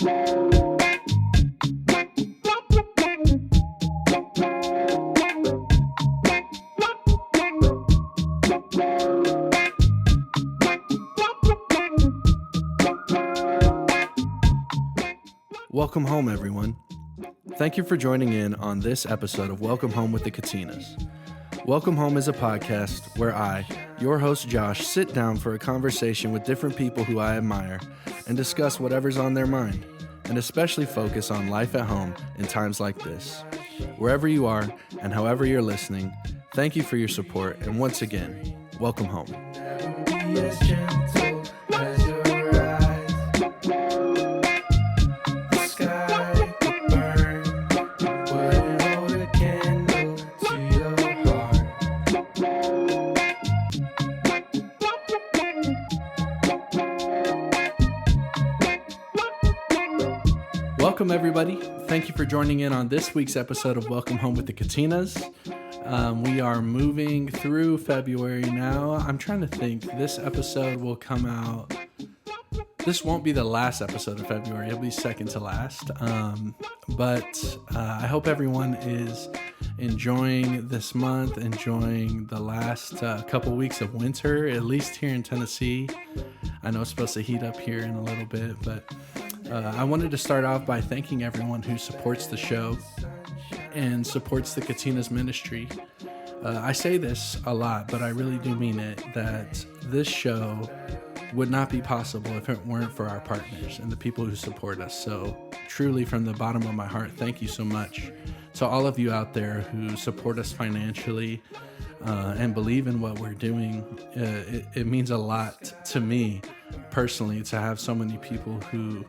Welcome home, everyone. Thank you for joining in on this episode of Welcome Home with the Katinas. Welcome Home is a podcast where I, your host Josh, sit down for a conversation with different people who I admire and discuss whatever's on their mind, and especially focus on life at home in times like this. Wherever you are and however you're listening, thank you for your support, and once again, welcome home. Welcome, everybody. Thank you for joining in on this week's episode of Welcome Home with the Katinas. We are moving through February now. I'm trying to think. This episode will come out. This won't be the last episode of February. It'll be second to last. But I hope everyone is enjoying this month, enjoying the last couple weeks of winter, at least here in Tennessee. I know it's supposed to heat up here in a little bit, but I wanted to start off by thanking everyone who supports the show and supports the Katinas ministry. I say this a lot, but I really do mean it, that this show would not be possible if it weren't for our partners and the people who support us. So truly, from the bottom of my heart, thank you so much to all of you out there who support us financially and believe in what we're doing. It means a lot to me personally to have so many people who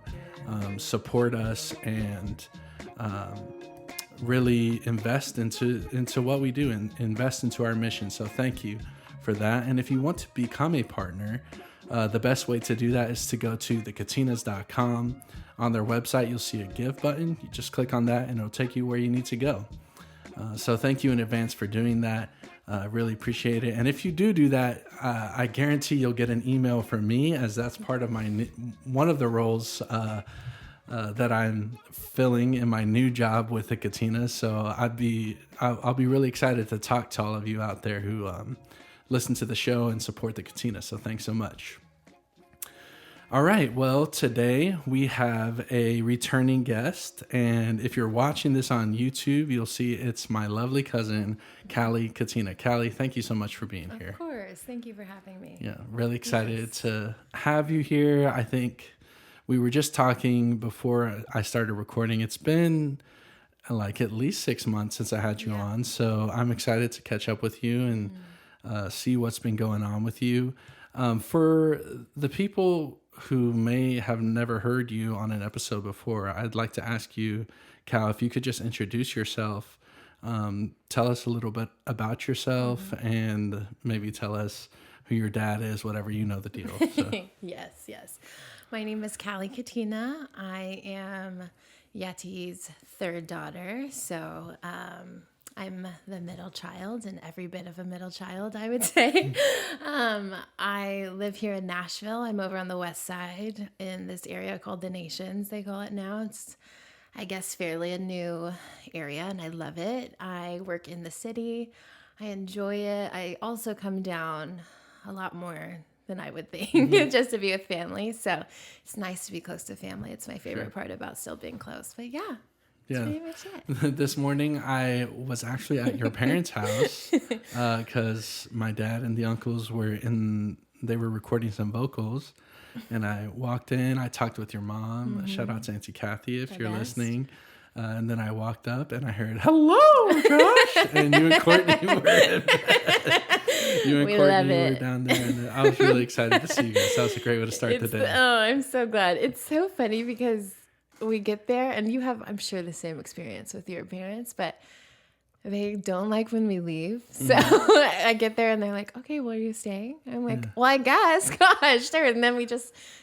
support us and really invest into what we do and invest into our mission. So thank you for that. And if you want to become a partner, the best way to do that is to go to thekatinas.com. On their website, you'll see a give button. You just click on that and it'll take you where you need to go. So thank you in advance for doing that. Really appreciate it. And if you do that, I guarantee you'll get an email from me, as that's part of one of the roles that I'm filling in my new job with the Katinas. So I'll be really excited to talk to all of you out there who listen to the show and support the Katinas. So thanks so much. All right. Well, today we have a returning guest, and if you're watching this on YouTube, you'll see it's my lovely cousin, Kallie, Katina. Kallie, thank you so much for being here. Of course. Thank you for having me. Yeah, really excited to have you here. I think we were just talking before I started recording. It's been like at least 6 months since I had you on, so I'm excited to catch up with you and see what's been going on with you. For the people who may have never heard you on an episode before, I'd like to ask you, Cal, if you could just introduce yourself, tell us a little bit about yourself, and maybe tell us who your dad is, whatever, you know the deal. So. Yes. My name is Kallie Katina. I am Yeti's third daughter, so I'm the middle child, and every bit of a middle child, I would say. I live here in Nashville. I'm over on the west side in this area called the Nations, they call it now. It's, I guess, fairly a new area, and I love it. I work in the city. I enjoy it. I also come down a lot more than I would think, just to be with family. So it's nice to be close to family. It's my favorite part about still being close. But yeah. That's pretty much it. This morning I was actually at your parents' house because my dad and the uncles they were recording some vocals, and I walked in. I talked with your mom. Shout out to Auntie Kathy if you're listening. And then I walked up and I heard, "Hello, Josh," and you and Courtney were in bed. Were down there, and I was really excited to see you guys. That was a great way to start the day. Oh, I'm so glad. It's so funny because we get there, and you have, I'm sure, the same experience with your parents, but they don't like when we leave. So I get there and they're like, "Okay, well, are you staying?" I'm like, "Well, I guess, gosh, sure." And then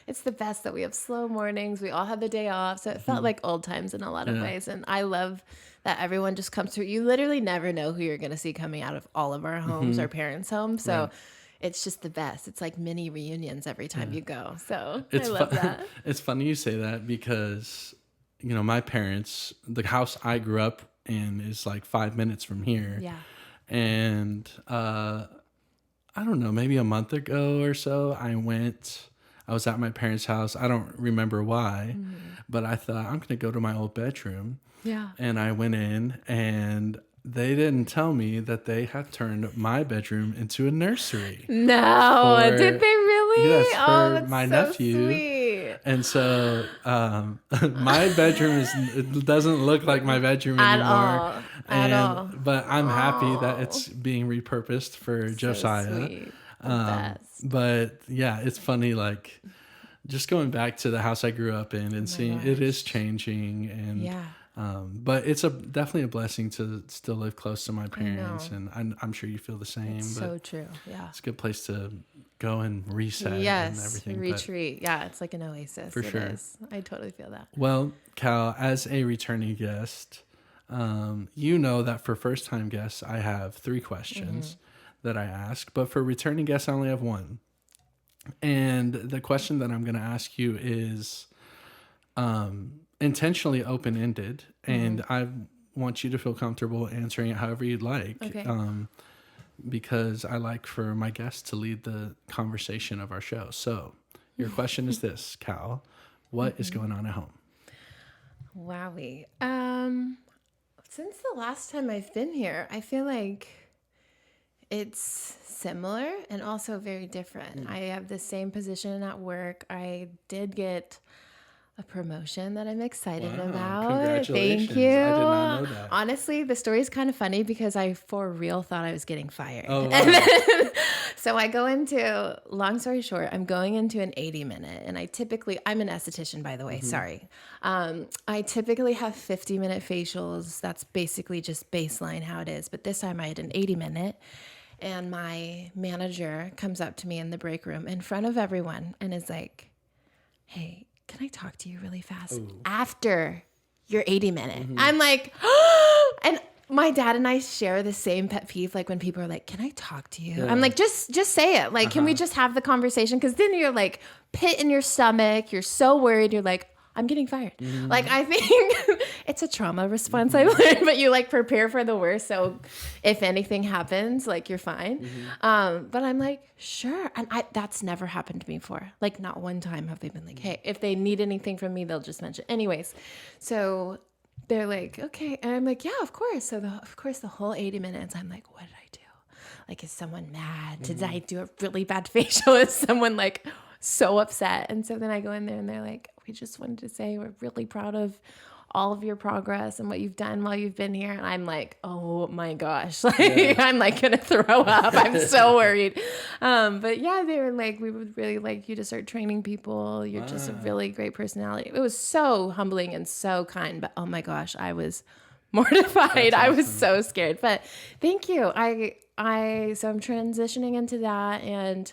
it's the best that we have slow mornings. We all have the day off. So it felt like old times in a lot of ways. And I love that everyone just comes through. You literally never know who you're going to see coming out of all of our homes, our parents' homes. So it's just the best. It's like mini reunions every time you go. So It's I love that. It's funny you say that because, my parents, the house I grew up in is like 5 minutes from here. Yeah. And I don't know, maybe a month ago or so, I was at my parents' house. I don't remember why, but I thought I'm going to go to my old bedroom. Yeah. And I went in, and they didn't tell me that they had turned my bedroom into a nursery. No, did they really? Yes, oh, for that's my so nephew. Sweet. And so my bedroom it doesn't look like my bedroom anymore. At all. But I'm happy that it's being repurposed for Josiah. Sweet. The best. But yeah, it's funny, like just going back to the house I grew up in and seeing it is changing, and Yeah. but it's definitely a blessing to still live close to my parents, and I'm sure you feel the same. It's but so true. Yeah. it's a good place to go and reset and everything. Retreat. Yeah, it's like an oasis. For sure. It is. I totally feel that. Well, Cal, as a returning guest, that for first-time guests, I have 3 questions that I ask, but for returning guests, I only have 1. And the question that I'm going to ask you is intentionally open-ended, and I want you to feel comfortable answering it however you'd like. Okay. Because I like for my guests to lead the conversation of our show. So your question is this, Cal, what is going on at home? Wowie. Since the last time I've been here, I feel like it's similar and also very different. I have the same position at work. I did get a promotion that I'm excited about. Congratulations. Thank you. I did not know that. Honestly, the story is kind of funny because I for real thought I was getting fired. Oh, wow. And then, so I go into, long story short, I'm going into an 80-minute, and I'm an esthetician, by the way, sorry. I typically have 50-minute facials. That's basically just baseline how it is. But this time I had an 80-minute. And my manager comes up to me in the break room in front of everyone and is like, hey, can I talk to you really fast after your 80-minute? I'm like, and my dad and I share the same pet peeve. Like when people are like, can I talk to you? I'm like, just say it. Like, can we just have the conversation? Cause then you're like pit in your stomach. You're so worried. You're like, I'm getting fired. Like, I think it's a trauma response I learned, but you like prepare for the worst. So if anything happens, like you're fine. But I'm like, sure. And that's never happened to me before. Like not one time have they been like, hey, if they need anything from me, they'll just mention. Anyways, so they're like, okay. And I'm like, yeah, of course. So of course the whole 80 minutes, I'm like, what did I do? Like, is someone mad? Did I do a really bad facial? Is someone like so upset? And so then I go in there and they're like, we just wanted to say we're really proud of all of your progress and what you've done while you've been here. And I'm like, oh my gosh, like I'm like gonna throw up. I'm so worried. But yeah, they were like, we would really like you to start training people. You're just a really great personality. It was so humbling and so kind, but oh my gosh, I was mortified. I was so scared, but thank you. So I'm transitioning into that, and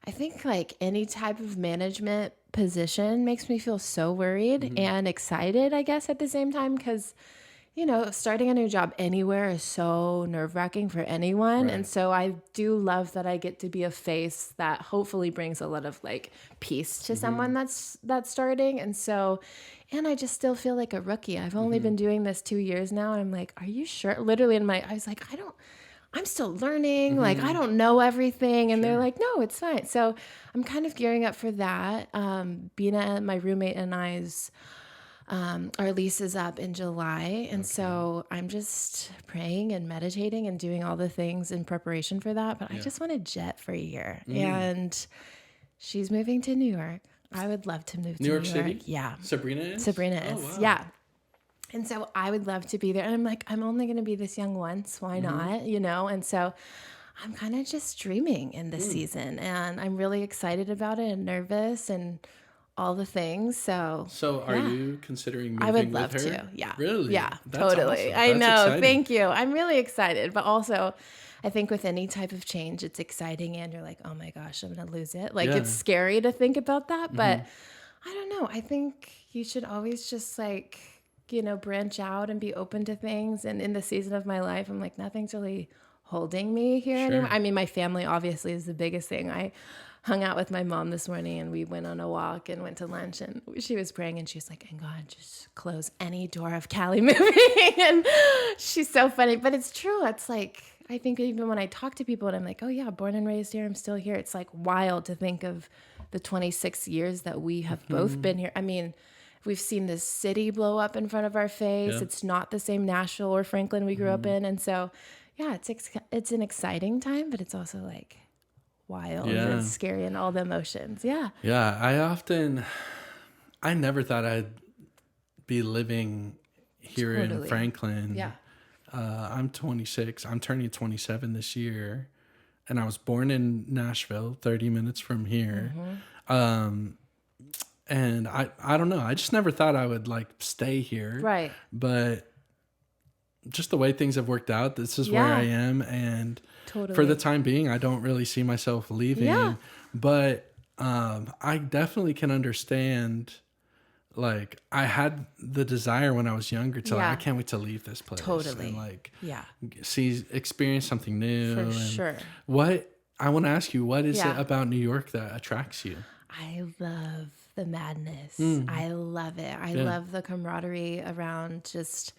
I think like any type of management position makes me feel so worried and excited, I guess, at the same time, because, starting a new job anywhere is so nerve-wracking for anyone. Right. And so I do love that I get to be a face that hopefully brings a lot of like peace to someone that's starting. And I just still feel like a rookie. I've only been doing this 2 years now. And I'm like, are you sure? Literally I was like, I'm still learning. Like, I don't know everything. And they're like, no, it's fine. So I'm kind of gearing up for that. Bina, my roommate, and I's, our lease is up in July. And so I'm just praying and meditating and doing all the things in preparation for that. But I just want to jet for a year. And she's moving to New York. I would love to move to New York City? Yeah. Sabrina is? Sabrina is. Oh, wow. Yeah. And so I would love to be there. And I'm like, I'm only going to be this young once. Why not? And so I'm kind of just dreaming in this season. And I'm really excited about it and nervous and all the things. So are you considering moving I would with love her? to. Yeah. Really? Yeah, That's totally. Awesome. I know. Exciting. Thank you. I'm really excited. But also, I think with any type of change, it's exciting. And you're like, oh my gosh, I'm going to lose it. Like, it's scary to think about that. But I don't know. I think you should always just branch out and be open to things. And in the season of my life, I'm like, nothing's really holding me here Sure. anymore. I mean, my family obviously is the biggest thing. I hung out with my mom this morning and we went on a walk and went to lunch, and she was praying and she's like, and God, just close any door of Kallie moving. And she's so funny, but it's true. It's like, I think even when I talk to people and I'm like, oh yeah, born and raised here, I'm still here. It's like wild to think of the 26 years that we have both been here. I mean, we've seen this city blow up in front of our face. Yeah. It's not the same Nashville or Franklin we grew up in. And so, yeah, it's an exciting time, but it's also like wild and scary and all the emotions. Yeah. Yeah. I never thought I'd be living here in Franklin. Yeah. I'm 26. I'm turning 27 this year. And I was born in Nashville, 30 minutes from here. And I don't know. I just never thought I would like stay here. Right. But just the way things have worked out, this is where I am. And for the time being, I don't really see myself leaving. Yeah. But I definitely can understand. Like, I had the desire when I was younger to like, I can't wait to leave this place. Totally. And like, Yeah. experience something new. For and sure. What, I want to ask you, what is it about New York that attracts you? I love the madness. I love it. I love the camaraderie around just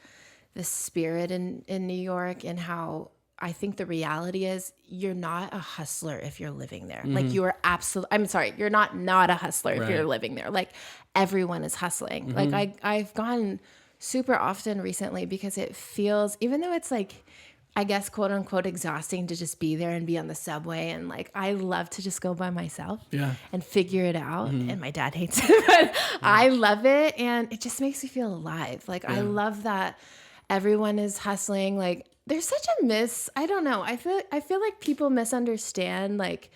the spirit in New York, and how I think the reality is you're not a hustler if you're living there. Like, you are I'm sorry, you're not a hustler if you're living there. Like, everyone is hustling. Like, I've gone super often recently because it feels, even though it's like, I guess, quote unquote, exhausting to just be there and be on the subway. And like, I love to just go by myself and figure it out. And my dad hates it, but I love it. And it just makes me feel alive. Like, I love that everyone is hustling. Like, there's such a I don't know. I feel like people misunderstand like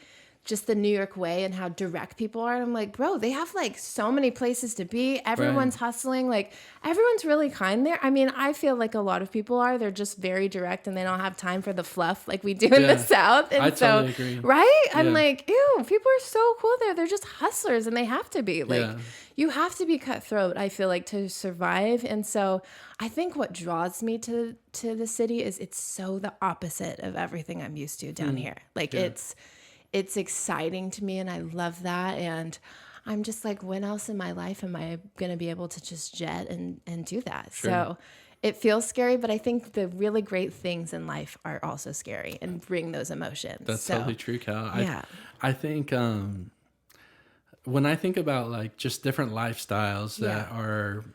just the New York way and how direct people are. And I'm like, bro, they have like so many places to be. Everyone's hustling. Like, everyone's really kind there. I mean, I feel like a lot of people are. They're just very direct and they don't have time for the fluff like we do in the South. And I totally agree. Right? I'm like, ew, people are so cool there. They're just hustlers and they have to be. Like, you have to be cutthroat, I feel like, to survive. And so I think what draws me to the city is it's so the opposite of everything I'm used to down here. Like, it's exciting to me and I love that. And I'm just like, when else in my life am I going to be able to just jet and do that? Sure. So it feels scary, but I think the really great things in life are also scary and bring those emotions. That's totally true, Cal. I think when I think about like just different lifestyles that are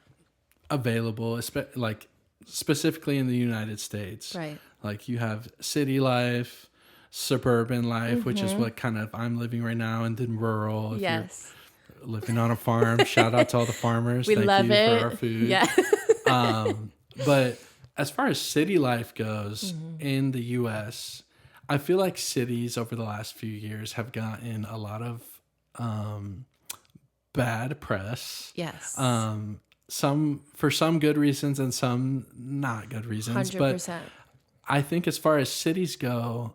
available, like specifically in the United States, right? Like, you have city life, suburban life, which is what kind of I'm living right now, and then rural. If you're living on a farm, shout out to all the farmers. We love you it. for our food. Yeah. But as far as city life goes in the U.S., I feel like cities over the last few years have gotten a lot of bad press. Yes. For some good reasons and some not good reasons. 100%. But I think as far as cities go,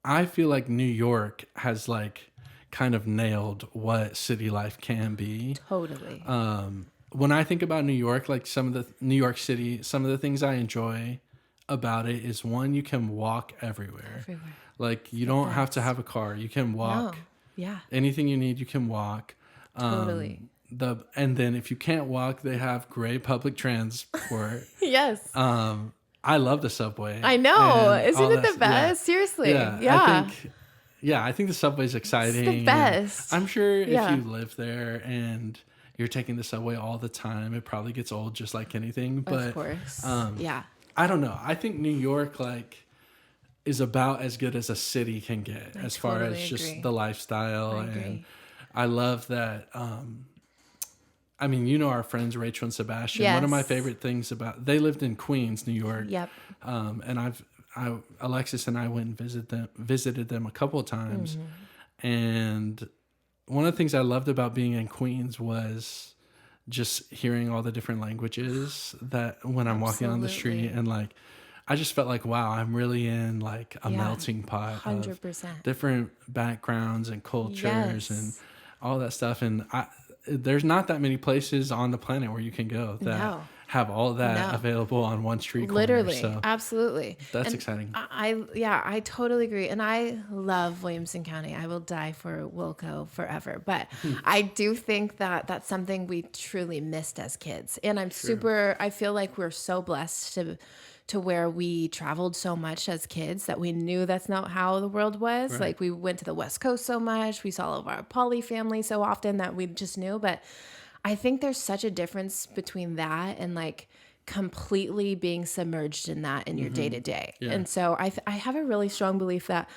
I feel like New York has like kind of nailed what city life can be. Totally. When I think about New York, like some of the New York City, some of the things I enjoy about it is, one, you can walk everywhere. Like, you don't have to have a car. You can walk. No. Yeah. Anything you need, you can walk. Totally. And then if you can't walk, they have great public transport. Yes. I love the subway. I know. Isn't it the best? Yeah. Seriously. Yeah. I think the subway's exciting. It's the best. I'm sure if you live there and you're taking the subway all the time, it probably gets old just like anything. But of course. I don't know. I think New York like is about as good as a city can get as far as just the lifestyle. And I love that. I mean, you know our friends Rachel and Sebastian. Yes. One of my favorite things they lived in Queens, New York. Yep. And Alexis and I went and visited them a couple of times. And one of the things I loved about being in Queens was just hearing all the different languages that when I'm walking on the street, and like, I just felt like, wow, I'm really in like a melting pot 100%. of different backgrounds and cultures and all that stuff. And there's not that many places on the planet where you can go that have all that No. available on one street corner. Literally, So absolutely. that's And exciting. I totally agree. And I love Williamson County. I will die for Wilco forever. But I do think that that's something we truly missed as kids. And I feel like we're so blessed to where we traveled so much as kids that we knew that's not how the world was. Right. Like we went to the West Coast so much. We saw all of our poly family so often that we just knew. But I think there's such a difference between that and like completely being submerged in that in your day to day. And so I have a really strong belief that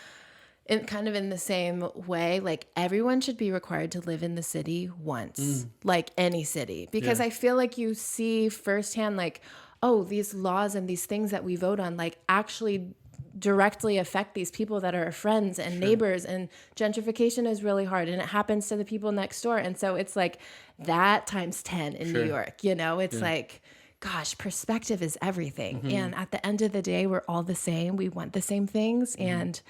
in the same way, like everyone should be required to live in the city once, like any city, because I feel like you see firsthand, like, oh, these laws and these things that we vote on, like actually directly affect these people that are our friends and neighbors, and gentrification is really hard and it happens to the people next door. And so it's like that times 10 in New York, it's like, gosh, perspective is everything. And at the end of the day, we're all the same. We want the same things. And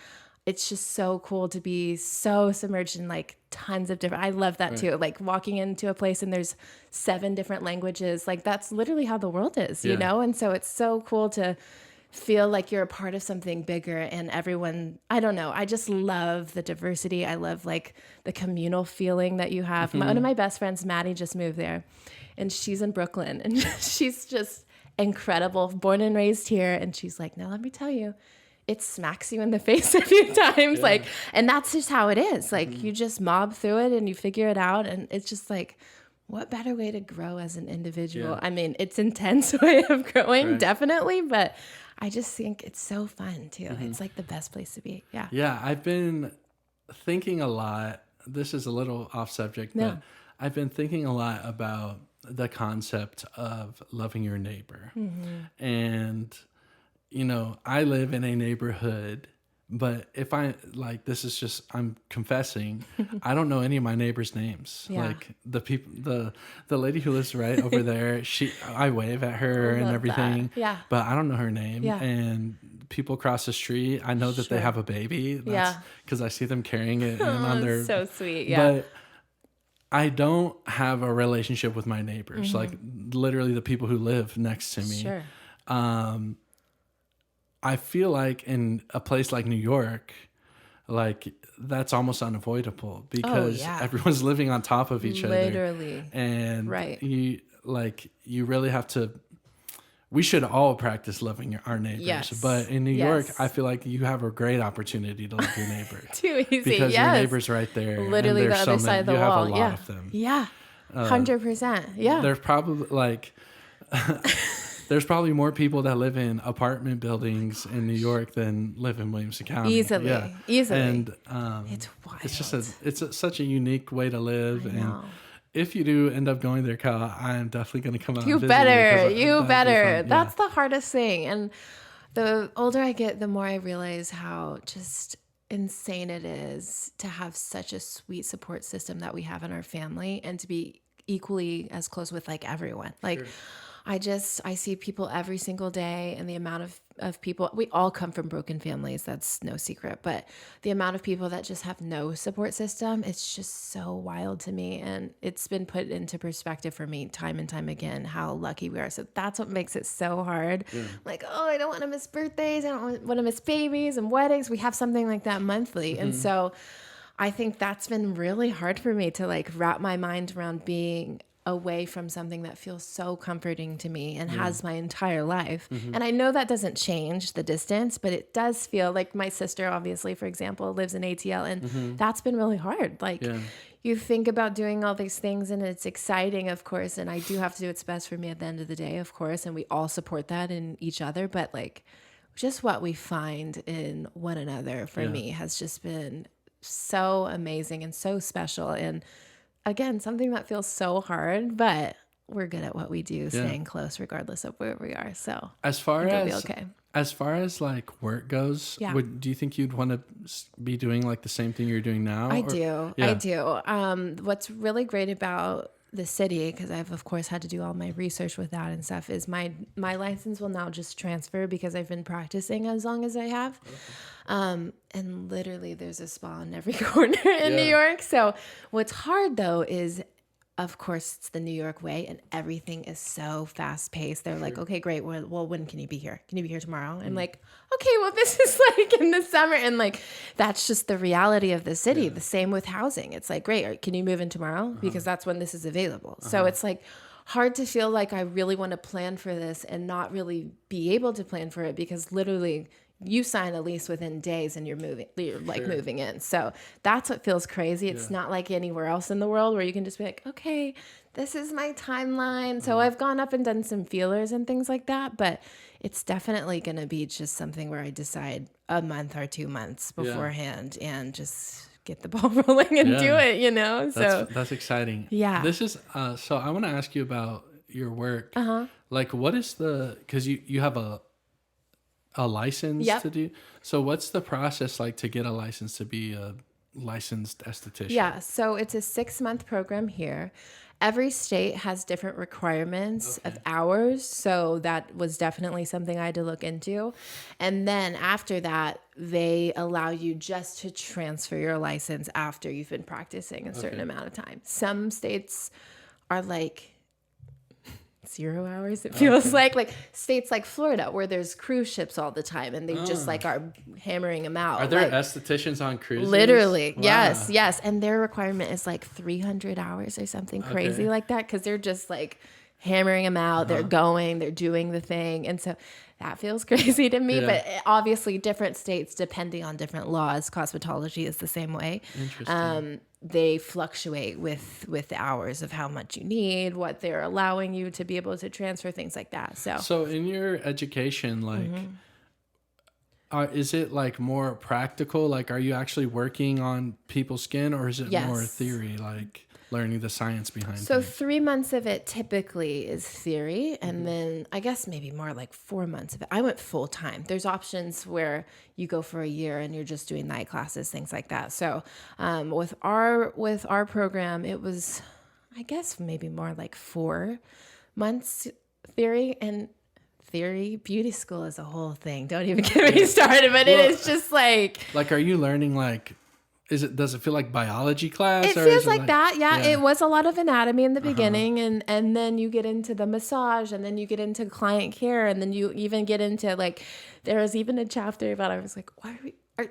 it's just so cool to be so submerged in like tons of different, I love that too. Like walking into a place and there's 7 different languages, like that's literally how the world is, you know? And so it's so cool to feel like you're a part of something bigger, and everyone, I don't know, I just love the diversity. I love like the communal feeling that you have. One of my best friends, Maddie, just moved there, and she's in Brooklyn, and she's just incredible, born and raised here. And she's like, now let me tell you, it smacks you in the face a few times. Like, and that's just how it is. Like you just mob through it and you figure it out. And it's just like, what better way to grow as an individual? I mean, it's intense way of growing, definitely, but I just think it's so fun too. It's like the best place to be. Yeah. Yeah. I've been thinking a lot. This is a little off subject, but I've been thinking a lot about the concept of loving your neighbor. And, I live in a neighborhood, but if this is just, I'm confessing, I don't know any of my neighbors' names. Like the people, the lady who lives right over there, I wave at her and everything, but I don't know her name. And people across the street, I know that they have a baby. That's because I see them carrying it on their, so sweet. But I don't have a relationship with my neighbors, like literally the people who live next to me. I feel like in a place like New York, like that's almost unavoidable because everyone's living on top of each other. Literally. And you really have to, we should all practice loving our neighbors. But in New York, I feel like you have a great opportunity to love your neighbor. Too easy. Because your neighbor's right there. Literally the other side of the wall. You have a lot of them. 100%. Yeah. There's probably there's probably more people that live in apartment buildings in New York than live in Williamson County. Easily. And it's wild. it's just such a unique way to live. And if you do end up going there, Kyle, I'm definitely going to come out. You better. That's the hardest thing. And the older I get, the more I realize how just insane it is to have such a sweet support system that we have in our family, and to be equally as close with like everyone. Like I see people every single day, and the amount of people, we all come from broken families. That's no secret, but the amount of people that just have no support system, it's just so wild to me. And it's been put into perspective for me time and time again, how lucky we are. So that's what makes it so hard. Like, oh, I don't want to miss birthdays. I don't want to miss babies and weddings. We have something like that monthly. And so I think that's been really hard for me to like wrap my mind around being away from something that feels so comforting to me and has my entire life. And I know that doesn't change the distance, but it does feel like my sister, obviously, for example, lives in ATL, and that's been really hard. Like you think about doing all these things and it's exciting, of course, and I do have to do what's best for me at the end of the day, of course, and we all support that in each other, but like just what we find in one another for me has just been so amazing and so special. And again, something that feels so hard, but we're good at what we do, staying close regardless of where we are. So as far as like work goes, do you think you'd want to be doing like the same thing you're doing now? I do. What's really great about the city, because I've of course had to do all my research with that and stuff, is my license will now just transfer because I've been practicing as long as I have. And literally there's a spa in every corner in New York. So what's hard though is of course, it's the New York way, and everything is so fast paced. They're like, okay, great. Well, when can you be here? Can you be here tomorrow? I'm like, okay, well, this is like in the summer. And like, that's just the reality of the city. The same with housing. It's like, great. Can you move in tomorrow? Because that's when this is available. So it's like hard to feel like I really want to plan for this and not really be able to plan for it, because literally you sign a lease within days and you're moving in. So that's what feels crazy. It's not like anywhere else in the world where you can just be like, okay, this is my timeline. So I've gone up and done some feelers and things like that, but it's definitely going to be just something where I decide a month or 2 months beforehand and just get the ball rolling and do it, you know? That's exciting. Yeah. This is, so I want to ask you about your work. Like, what is because you have a license to do. So what's the process like to get a license to be a licensed esthetician? Yeah, so it's a 6-month program here. Every state has different requirements of hours, so that was definitely something I had to look into. And then after that, they allow you just to transfer your license after you've been practicing a certain amount of time. Some states are like 0 hours, it feels like states like Florida where there's cruise ships all the time and they just like are hammering them out. Are there like, estheticians on cruises? Literally. Wow. Yes, and their requirement is like 300 hours or something crazy like that, because they're just like hammering them out. They're doing the thing, and so that feels crazy to me. But obviously different states, depending on different laws, cosmetology is the same way. Interesting. They fluctuate with the hours of how much you need, what they're allowing you to be able to transfer, things like that. So in your education, like, is it like more practical? Like, are you actually working on people's skin, or is it more theory, like learning the science behind it? So 3 months of it typically is theory, and then I guess maybe more like 4 months of it. I went full time. There's options where you go for a year and you're just doing night classes, things like that. So with our program, it was, I guess, maybe more like 4 months theory. And beauty school is a whole thing. Don't even get me started, but it is just like are you learning like, does it feel like biology class? It feels like that. Yeah, it was a lot of anatomy in the beginning, and then you get into the massage, and then you get into client care, and then you even get into like, there was even a chapter about, I was like,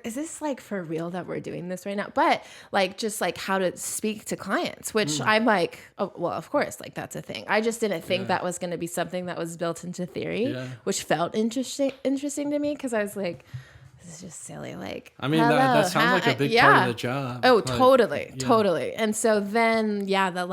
is this like for real that we're doing this right now? But like, just like how to speak to clients, which I'm like, oh, well, of course, like that's a thing. I just didn't think that was going to be something that was built into theory, which felt interesting to me, because I was like, this is just silly. Like, I mean, that sounds like a big part of the job. Oh, like, totally. And so then, the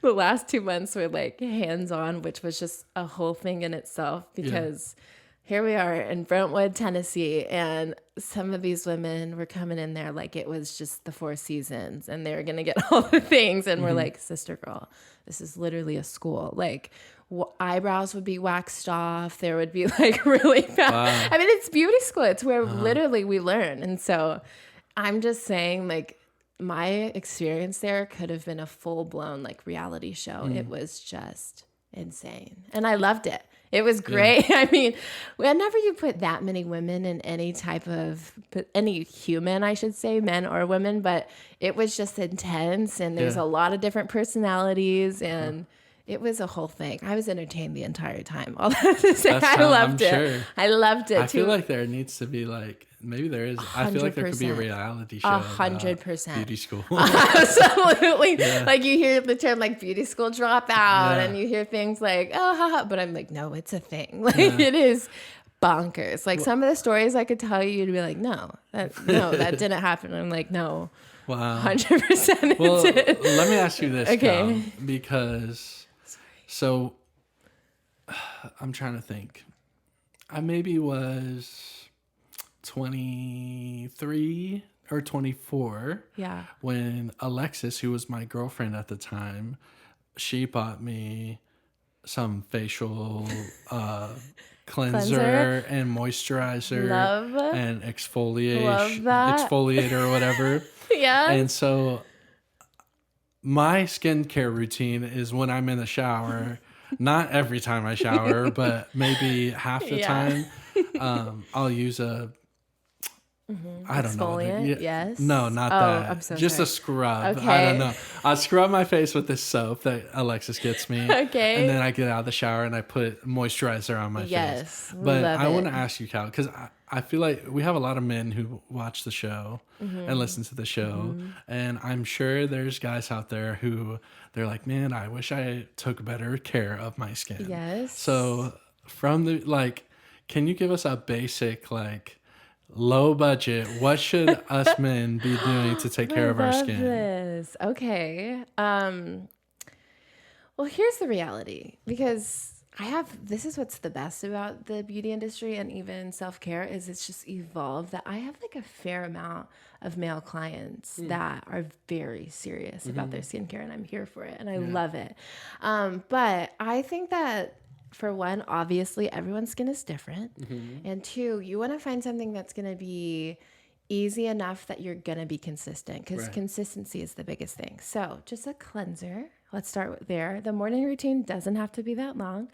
last 2 months were like hands-on, which was just a whole thing in itself, because here we are in Brentwood, Tennessee, and some of these women were coming in there like it was just the Four Seasons, and they were going to get all the things. And we're like, sister girl, this is literally a school. Like, eyebrows would be waxed off. There would be like really bad. Wow. I mean, it's beauty school. It's where literally we learn. And so I'm just saying, like, my experience there could have been a full-blown like reality show. It was just insane. And I loved it. It was great. I mean, whenever you put that many women in any human, I should say, men or women, but it was just intense, and there's a lot of different personalities, and it was a whole thing. I was entertained the entire time. All that to say, I loved it. Sure. I loved it too. I feel like there needs to be like, maybe there is. 100%. I feel like there could be a reality show. 100%. Beauty school. Absolutely. Like, you hear the term like beauty school dropout, and you hear things like, oh, haha. But I'm like, no, it's a thing. Like, it is bonkers. Like, some of the stories I could tell you, you'd be like, no, that didn't happen. I'm like, no. Wow. 100%. Well, let me ask you this, okay? Because. So, I'm trying to think. I maybe was 23 or 24. Yeah. When Alexis, who was my girlfriend at the time, she bought me some facial cleanser and moisturizer. Love. And exfoliator or whatever. Yeah. And so my skincare routine is when I'm in the shower, not every time I shower, but maybe half the time, I'll use a I don't know. Exfoliant, yes. No, not Oh, that. I'm so Just sorry. a scrub. Okay. I don't know. I scrub my face with this soap that Alexis gets me. Okay. And then I get out of the shower and I put moisturizer on my face. Yes, But love I it. want to ask you, Cal, because I feel like we have a lot of men who watch the show and listen to the show. And I'm sure there's guys out there who they're like, man, I wish I took better care of my skin. Yes. So from the, like, can you give us a basic, like, low budget, what should us men be doing to take care of our skin? This. Okay. Well, here's the reality, because this is what's the best about the beauty industry and even self-care is it's just evolved that I have like a fair amount of male clients that are very serious about their skincare, and I'm here for it and I love it. But I think that for one, obviously everyone's skin is different. And two, you want to find something that's going to be easy enough that you're going to be consistent, because consistency is the biggest thing. So just a cleanser. Let's start there. The morning routine doesn't have to be that long.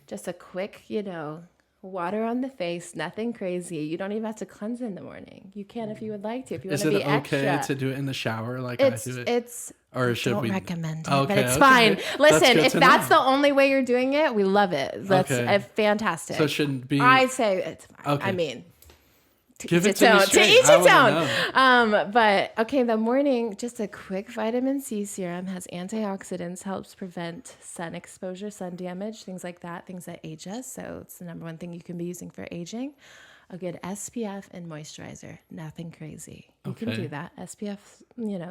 Just a quick, water on the face, nothing crazy. You don't even have to cleanse in the morning. You can if you would like to. If you want to be extra. Is it okay to do it in the shower like I do it? Or should we? Don't recommend it, okay, but it's fine. Listen, if that's know. the only way you're doing it, we love it. That's fantastic. So it shouldn't be. I say it's fine. Okay. I mean, give it to me straight. each its own. But okay, the morning, just a quick vitamin C serum, has antioxidants, helps prevent sun exposure, sun damage, things like that, things that age us. So it's the number one thing you can be using for aging. A good SPF and moisturizer, nothing crazy. You can do that. SPF,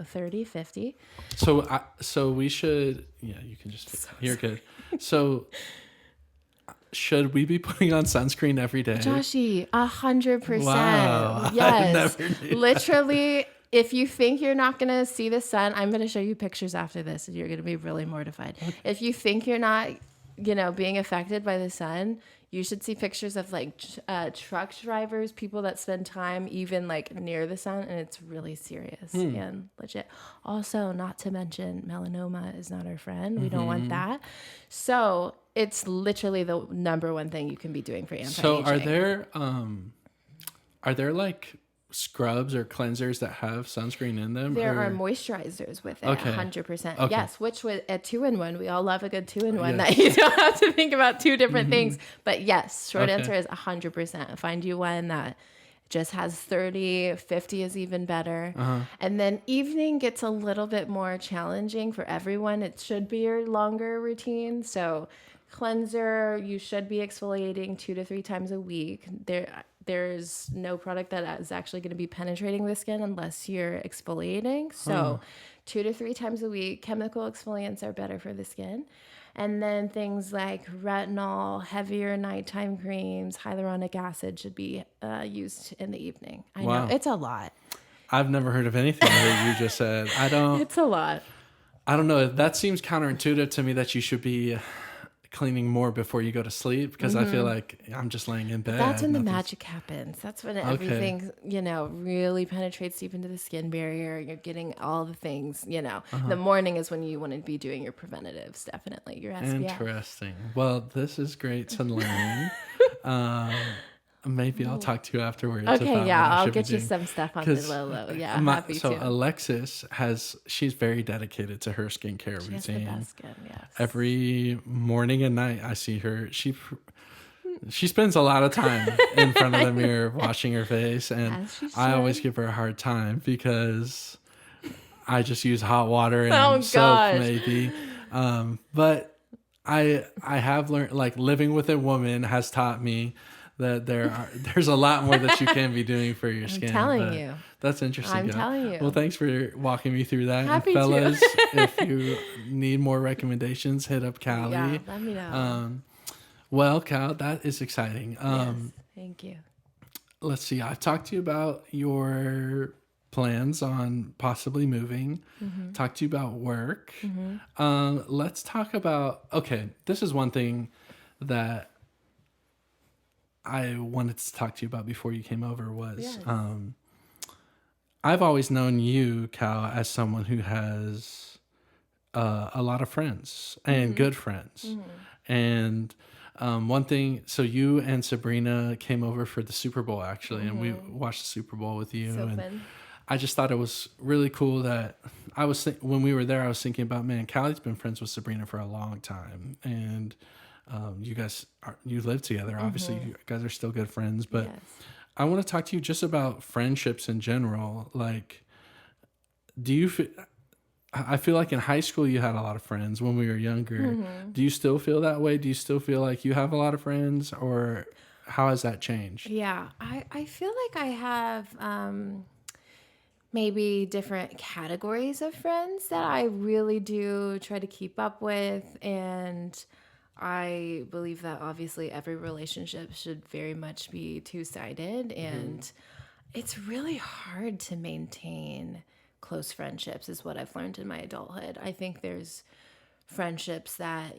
30, 50. So we should, you can just, you're good. So should we be putting on sunscreen every day? Joshy, 100%. Wow. Yes. Literally, if you think you're not going to see the sun, I'm going to show you pictures after this and you're going to be really mortified. Okay. If you think you're not, being affected by the sun, you should see pictures of like truck drivers, people that spend time even like near the sun, and it's really serious and legit. Also, not to mention melanoma is not our friend. We don't want that. So it's literally the number one thing you can be doing for anti-aging. So are there like scrubs or cleansers that have sunscreen in them? There are moisturizers with it, 100%. Okay. Yes, which was a 2-in-1. We all love a good 2-in-1 that you don't have to think about two different things. But yes, short answer is 100%. Find you one that just has 30, 50 is even better. And then evening gets a little bit more challenging for everyone. It should be your longer routine. So cleanser, you should be exfoliating 2 to 3 times a week. There's no product that is actually going to be penetrating the skin unless you're exfoliating. So 2 to 3 times a week, chemical exfoliants are better for the skin. And then things like retinol, heavier nighttime creams, hyaluronic acid should be used in the evening. I know it's a lot. I've never heard of anything that you just said. It's a lot. I don't know. That seems counterintuitive to me that you should be cleaning more before you go to sleep, because I feel like I'm just laying in bed. That's when the magic happens. That's when everything, really penetrates deep into the skin barrier. You're getting all the things, The morning is when you want to be doing your preventatives, definitely. Your SPF. Interesting. Well, this is great to learn. Maybe I'll talk to you afterwards. Okay, I'll get you some stuff on the low. Yeah, happy to. So Alexis she's very dedicated to her skincare routine. She has the best skin, yes. Every morning and night I see her. She spends a lot of time in front of the mirror washing her face, and I always give her a hard time because I just use hot water and soap maybe. But I have learned, like, living with a woman has taught me that there's a lot more that you can be doing for your skin. I'm telling you. That's interesting. I'm telling you. Well, thanks for walking me through that. Happy and fellas, if you need more recommendations, hit up Kallie. Yeah, let me know. Well, Cal, that is exciting. Yes, thank you. Let's see. I've talked to you about your plans on possibly moving. Talked to you about work. Let's talk about, this is one thing that I wanted to talk to you about before you came over was, I've always known you, Cal, as someone who has a lot of friends and good friends. And One thing, so you and Sabrina came over for the Super Bowl actually, and we watched the Super Bowl with you. So And fun. I just thought it was really cool that when we were there, I was thinking about, man, Callie's been friends with Sabrina for a long time, and you live together. Obviously, you guys are still good friends, but Yes. I want to talk to you just about friendships in general. Like, do you feel? I feel like in high school you had a lot of friends when we were younger. Do you still feel that way? Do you still feel like you have a lot of friends, or how has that changed? Yeah, I feel like I have maybe different categories of friends that I really do try to keep up with. And I believe that obviously every relationship should very much be two-sided. And it's really hard to maintain close friendships, is what I've learned in my adulthood. I think there's friendships that,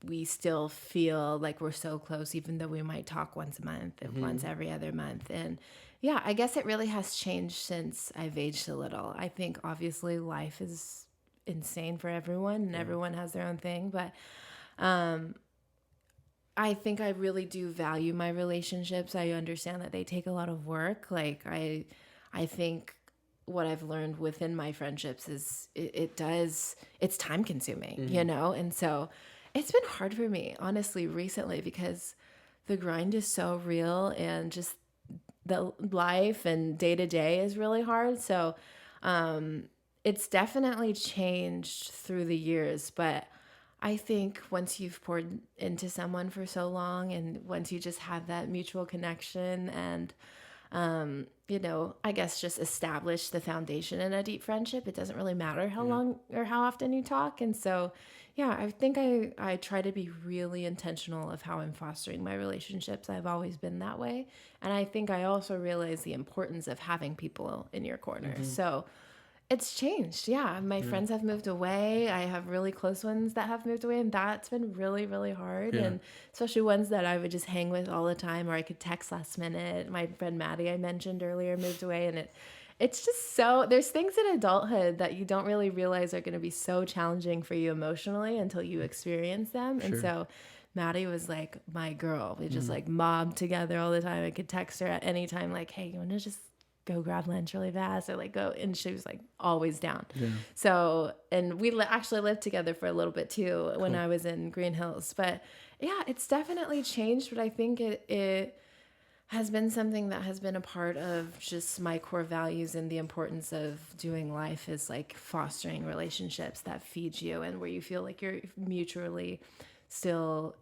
we still feel like we're so close, even though we might talk once a month and once every other month. And yeah, I guess it really has changed since I've aged a little. I think obviously life is insane for everyone and everyone has their own thing, but I think I really do value my relationships. I understand that they take a lot of work. Like I think what I've learned within my friendships is it's time consuming, And so it's been hard for me, honestly, recently, because the grind is so real and just the life and day to day is really hard. So it's definitely changed through the years, but I think once you've poured into someone for so long and once you just have that mutual connection and, I guess just establish the foundation in a deep friendship, it doesn't really matter how long or how often you talk. And so, yeah, I think I try to be really intentional of how I'm fostering my relationships. I've always been that way. And I think I also realize the importance of having people in your corner. So, it's changed. Yeah. My friends have moved away. I have really close ones that have moved away, and that's been really, really hard. Yeah. And especially ones that I would just hang with all the time or I could text last minute. My friend Maddie, I mentioned earlier, moved away, and it's just there's things in adulthood that you don't really realize are going to be so challenging for you emotionally until you experience them. Sure. And so Maddie was like my girl. We just like mobbed together all the time. I could text her at any time, like, hey, you want to just go grab lunch really fast, or like go, and she was like always down. Yeah. So, and we actually lived together for a little bit too when I was in Green Hills. But yeah, it's definitely changed, but I think it has been something that has been a part of just my core values, and the importance of doing life is like fostering relationships that feed you and where you feel like you're mutually still,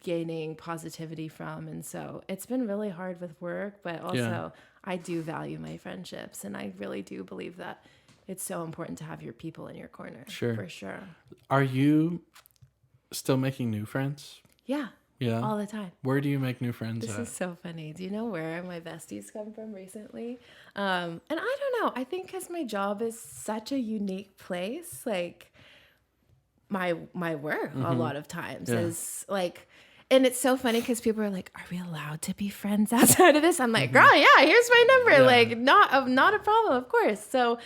gaining positivity from. And so it's been really hard with work, but also I do value my friendships, and I really do believe that it's so important to have your people in your corner. Sure. For sure. Are you still making new friends? Yeah. Yeah. All the time. Where do you make new friends This at? is so funny. Do you know where my besties come from recently? And I don't know. I think because my job is such a unique place, like my work a lot of times is like, and it's so funny because people are like, are we allowed to be friends outside of this? I'm like, girl, yeah, here's my number. Like, not a problem, of course. So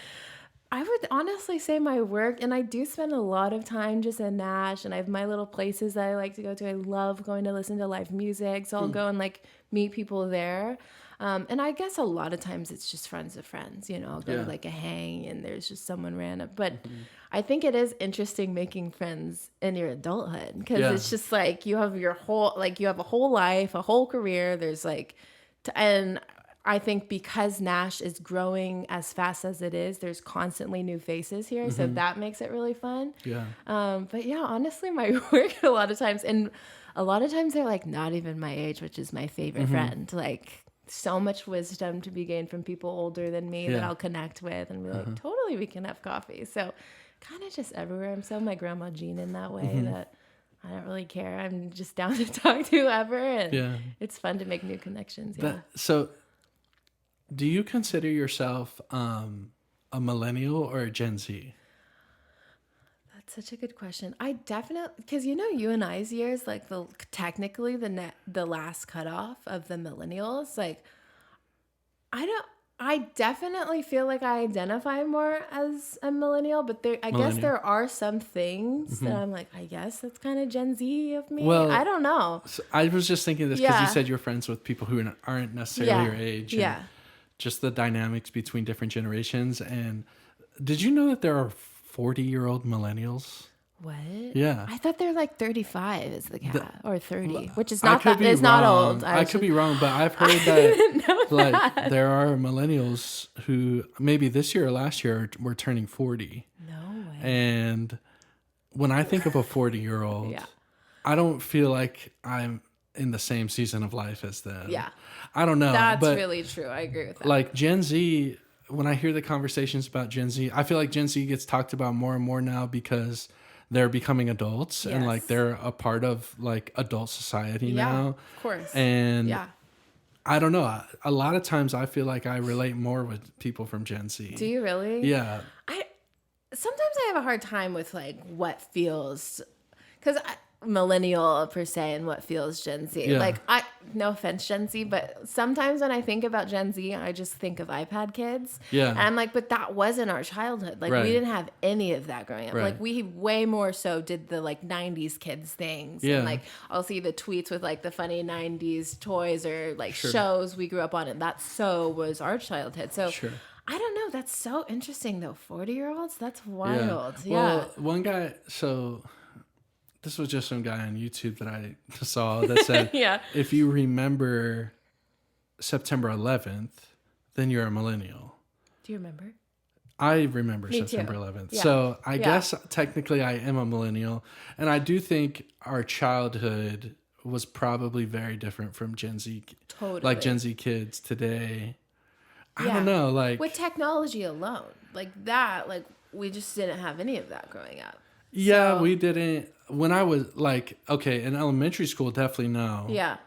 I would honestly say my work, and I do spend a lot of time just in Nash, and I have my little places that I like to go to. I love going to listen to live music, so I'll go and like meet people there. And I guess a lot of times it's just friends of friends, I'll go to like a hang and there's just someone random. But I think it is interesting making friends in your adulthood, because it's just like you have a whole life, a whole career. There's like, and I think because Nash is growing as fast as it is, there's constantly new faces here. So that makes it really fun. Yeah. But yeah, honestly, my work a lot of times they're like not even my age, which is my favorite friend. Like so much wisdom to be gained from people older than me that I'll connect with and be like, totally, we can have coffee. So kind of just everywhere. I'm so my grandma Jean in that way that I don't really care. I'm just down to talk to whoever. And it's fun to make new connections. Yeah. So do you consider yourself a millennial or a Gen Z? That's such a good question. I definitely, because you and I's years, like technically the last cutoff of the millennials, like I definitely feel like I identify more as a millennial, but I guess there are some things that I'm like, I guess that's kind of Gen Z of me. Well, I don't know. So I was just thinking this because you said you're friends with people who aren't necessarily your age. And just the dynamics between different generations. And did you know that there are 40-year-old millennials? What? Yeah. I thought they're like 35 is the cap, or 30, which is not that, it's wrong. not old. I could be wrong, but I've heard that there are millennials who maybe this year or last year were turning 40. No way. And when I think of a 40-year-old, I don't feel like I'm in the same season of life as them. Yeah. I don't know. That's really true. I agree with that. Like Gen Z, when I hear the conversations about Gen Z, I feel like Gen Z gets talked about more and more now because they're becoming adults and like they're a part of like adult society now. Of course. And I don't know. A lot of times I feel like I relate more with people from Gen Z. Do you really? Yeah. Sometimes I have a hard time with like what feels, because millennial per se and what feels Gen Z. Yeah. Like no offense Gen Z, but sometimes when I think about Gen Z, I just think of iPad kids. Yeah. And I'm like, but that wasn't our childhood. Like we didn't have any of that growing up. Right. Like we way more so did the like 90s kids things. Yeah. And like I'll see the tweets with like the funny 90s toys or like shows we grew up on, and that so was our childhood. So I don't know. That's so interesting though. 40-year-olds? That's wild. Yeah. Well, one guy, so this was just some guy on YouTube that I saw that said, if you remember September 11th, then you're a millennial. Do you remember? I remember Me September too. 11th. Yeah. So I guess technically I am a millennial. And I do think our childhood was probably very different from Gen Z. Totally. Like Gen Z kids today. I don't know. Like with technology alone, like that, like we just didn't have any of that growing up. Yeah, So, we didn't. When I was like, okay, in elementary school, definitely no. Yeah.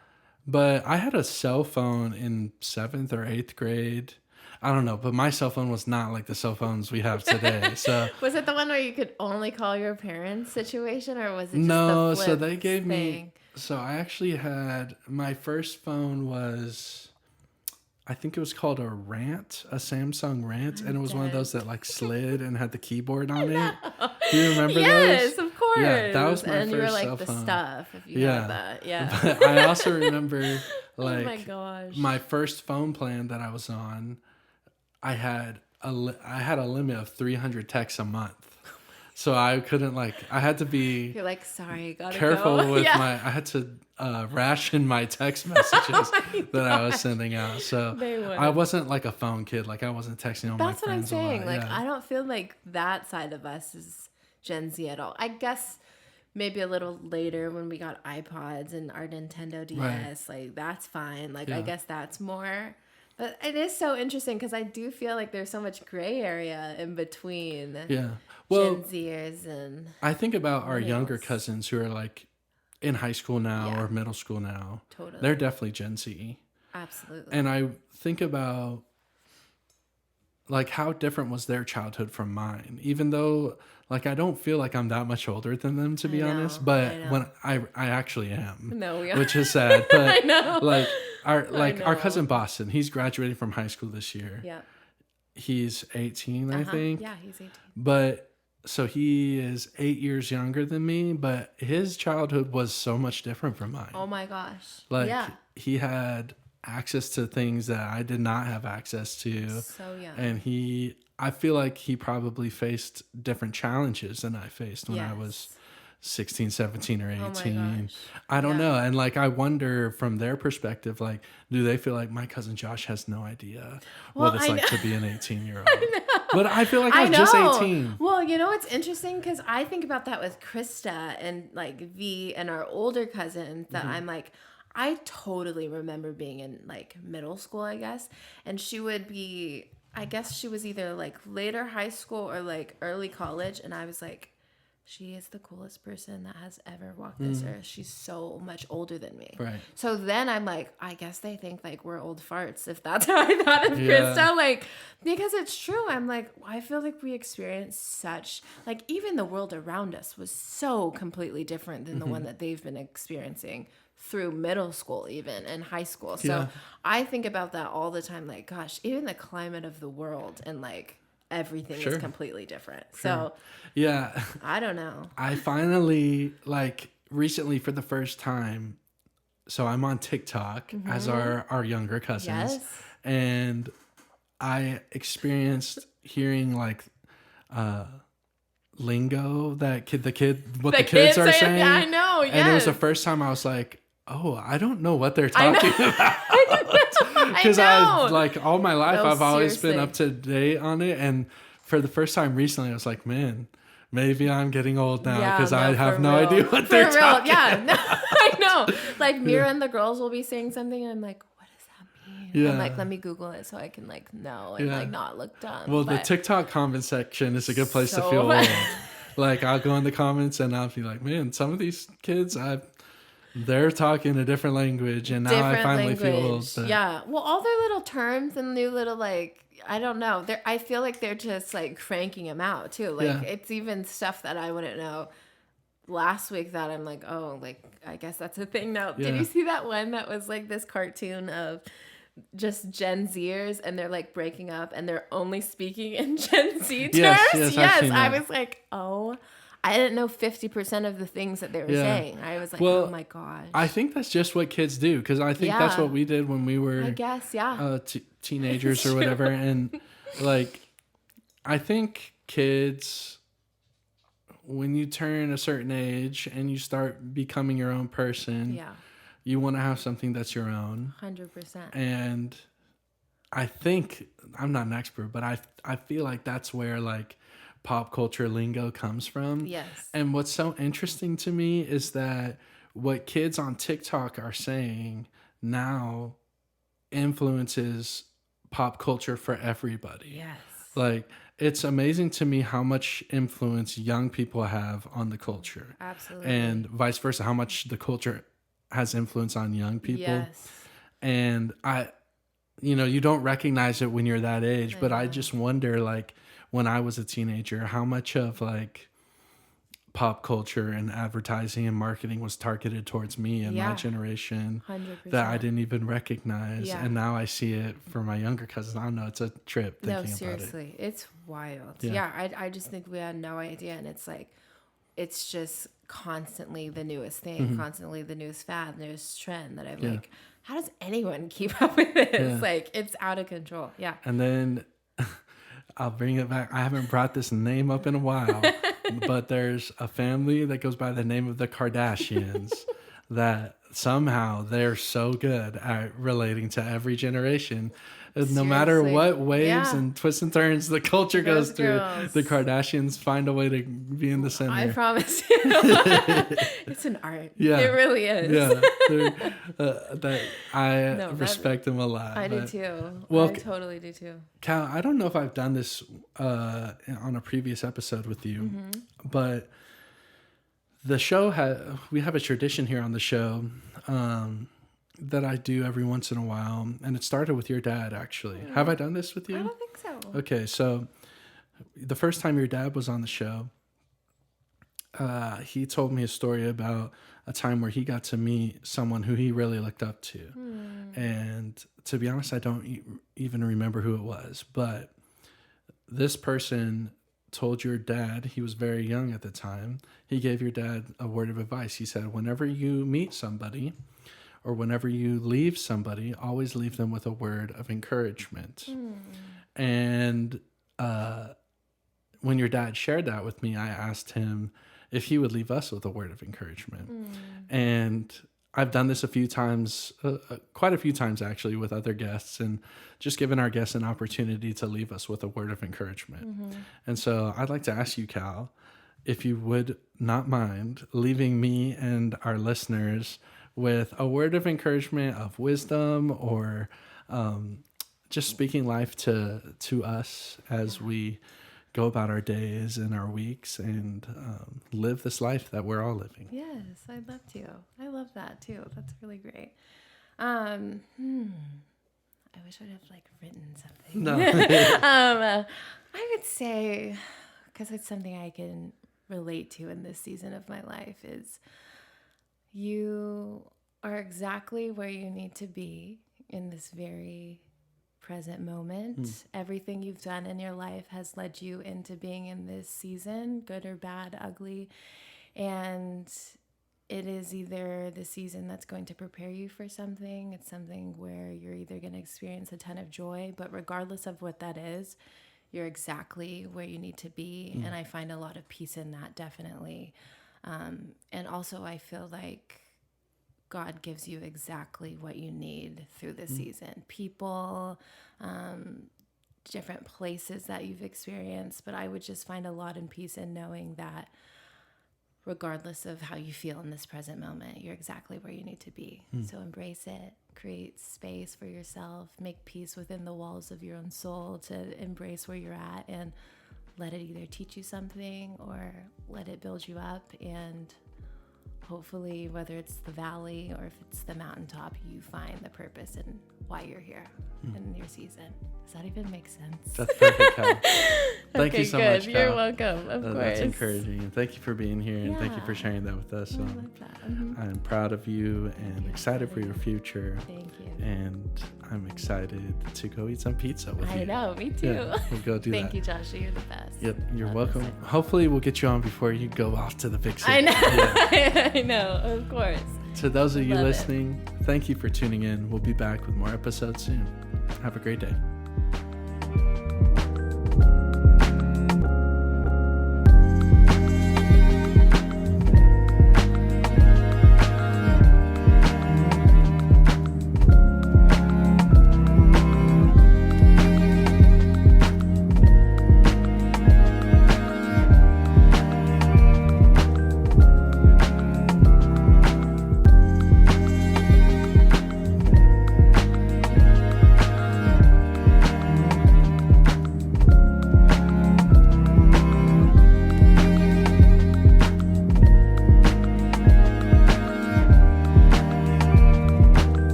But I had a cell phone in 7th or 8th grade. I don't know, but my cell phone was not like the cell phones we have today. So was it the one where you could only call your parents situation, or was it just no? the flip So they gave thing? me. So I actually had my first phone was, I think it was called a Samsung Rant, and it was one of those that like slid and had the keyboard on it. Do you remember those? Yes, of course. Yeah, that was my and first you were like cell the phone. stuff if you had that. Yeah. But I also remember like oh my gosh. my first phone plan that I was on, I had a limit of 300 texts a month. So I couldn't I had to be You're like, sorry, gotta careful go. with I had to ration my text messages that I was sending out. So I wasn't like a phone kid. Like I wasn't texting all my friends. That's what I'm saying. Like Yeah. I don't feel like that side of us is Gen Z at all. I guess maybe a little later when we got iPods and our Nintendo DS, like that's fine. Like I guess that's more. But it is so interesting because I do feel like there's so much gray area in between Well, Gen Zers and I think about our younger cousins who are like in high school now or middle school now. Totally. They're definitely Gen Z. Absolutely. And I think about like how different was their childhood from mine, even though like I don't feel like I'm that much older than them, to be honest, but when I actually am. No, we are. Which is sad, but I know. like our cousin Boston, he's graduating from high school this year. Yeah. He's 18, I think. Yeah, he's 18. But so he is 8 years younger than me, but his childhood was so much different from mine. Oh my gosh. Like he had access to things that I did not have access to. So young. And I feel like he probably faced different challenges than I faced when I was 16, 17, or 18. Oh my gosh. I don't know. And like I wonder from their perspective, like, do they feel like my cousin Josh has no idea what it's like to be an 18-year-old? But I feel like I was just 18. Well, you know what's interesting? Because I think about that with Krista and like V and our older cousins that I'm like, I totally remember being in like middle school, I guess. And she would be, I guess she was either like later high school or like early college. And I was like, she is the coolest person that has ever walked this earth. She's so much older than me. Right. So then I'm like, I guess they think like we're old farts if that's how I thought of Krista. Like, because it's true. I'm like, I feel like we experienced such, like even the world around us was so completely different than the one that they've been experiencing through middle school even and high school. So Yeah. I think about that all the time. Like, gosh, even the climate of the world and like everything Sure. is completely different. Sure. So Yeah. I don't know. I finally, like, recently for the first time, so I'm on TikTok as our younger cousins. Yes. And I experienced hearing like lingo that the kids are saying. I know, yes. And it was the first time I was like, oh, I don't know what they're talking about. Because I like all my life, No, I've always been seriously. up to date on it. And for the first time recently, I was like, man, maybe I'm getting old now Yeah, because no, I have for no real. idea what For they're real, talking yeah. about. No, I know. Like Mira and the girls will be saying something and I'm like, what does that mean? Yeah. I'm like, let me Google it so I can like know and Yeah. like not look dumb. Well, the But TikTok comment section is a good place to so feel bad. old. Like, I'll go in the comments and I'll be like, man, some of these kids, they're talking a different language, and now I finally feel old. But Yeah. Well, all their little terms and new little like I don't know. I feel like they're just like cranking them out too. Like Yeah. it's even stuff that I wouldn't know last week that I'm like, oh, like I guess that's a thing now. Yeah. Did you see that one that was like this cartoon of just Gen Zers and they're like breaking up and they're only speaking in Gen Z terms? Yes, I've seen I that. was like, oh, I didn't know 50% of the things that they were Yeah. saying. I was like, Well, oh my gosh. I think that's just what kids do, because I think that's Yeah. what we did when we were I guess, yeah. teenagers or whatever. And like, I think kids, when you turn a certain age and you start becoming your own person, Yeah. you want to have something that's your own. 100%. And I think, I'm not an expert, but I feel like that's where like pop culture lingo comes from. Yes. And what's so interesting to me is that what kids on TikTok are saying now influences pop culture for everybody. Yes. Like, it's amazing to me how much influence young people have on the culture. Absolutely. And vice versa, how much the culture has influence on young people. Yes. And you don't recognize it when you're that age, but I know. just wonder, like, when I was a teenager, how much of like pop culture and advertising and marketing was targeted towards me and my generation 100%. that I didn't even recognize. Yeah. And now I see it for my younger cousins. I don't know, it's a trip thinking No, about it. seriously. It's wild. Yeah. Yeah, I just think we had no idea. And it's like, it's just constantly the newest thing, constantly the newest fad, newest trend that I'm like, how does anyone keep up with this? Yeah. Like, it's out of control. Yeah. And then I'll bring it back. I haven't brought this name up in a while, but there's a family that goes by the name of the Kardashians that somehow they're so good at relating to every generation. No matter Seriously. what waves Yeah. and twists and turns the culture Those goes through, girls. the Kardashians find a way to be in the center. I promise you. It's an art. Yeah. It really is. That I No, respect them a lot. I do but- too. Well, I totally do too. Cal, I don't know if I've done this on a previous episode with you, but the show we have a tradition here on the show that I do every once in a while, and it started with your dad, actually. Have I done this with you? I don't think so. Okay, so the first time your dad was on the show, he told me a story about a time where he got to meet someone who he really looked up to. And to be honest, I don't even remember who it was, but this person told your dad, he was very young at the time, he gave your dad a word of advice. He said, whenever you meet somebody or whenever you leave somebody, always leave them with a word of encouragement. And when your dad shared that with me, I asked him if he would leave us with a word of encouragement. And I've done this a few times, quite a few times actually, with other guests, and just given our guests an opportunity to leave us with a word of encouragement. And so I'd like to ask you, Cal, if you would not mind leaving me and our listeners with a word of encouragement, of wisdom, or just speaking life to us as we go about our days and our weeks and live this life that we're all living. Yes, I'd love to. I love that too. That's really great. I wish I'd have like written something. No. I would say, because it's something I can relate to in this season of my life, is you are exactly where you need to be in this very present moment. Everything you've done in your life has led you into being in this season, good or bad, ugly. And it is either the season that's going to prepare you for something. It's something where you're either going to experience a ton of joy, but regardless of what that is, you're exactly where you need to be. And I find a lot of peace in that, definitely. And also I feel like God gives you exactly what you need through the season. People, different places that you've experienced, but I would just find a lot in peace in knowing that regardless of how you feel in this present moment, you're exactly where you need to be. So embrace it, create space for yourself, make peace within the walls of your own soul to embrace where you're at, and let it either teach you something or let it build you up. And hopefully, whether it's the valley or if it's the mountaintop, you find the purpose in why you're here in your season. Does that even make sense? That's perfect, Kyle. Thank you so much, Kyle. You're welcome, of course. That's encouraging. And thank you for being here, and thank you for sharing that with us. I love that. I'm proud of you and excited for your future. Thank you. And I'm excited to go eat some pizza with you. I know, me too. Yeah, we'll go do that. Thank you, Joshua. You're the best. Yep, you're welcome. Hopefully we'll get you on before you go off to the big city. I know. Yeah. I know, of course. To those of you Love listening, thank you for tuning in. We'll be back with more episodes soon. Have a great day.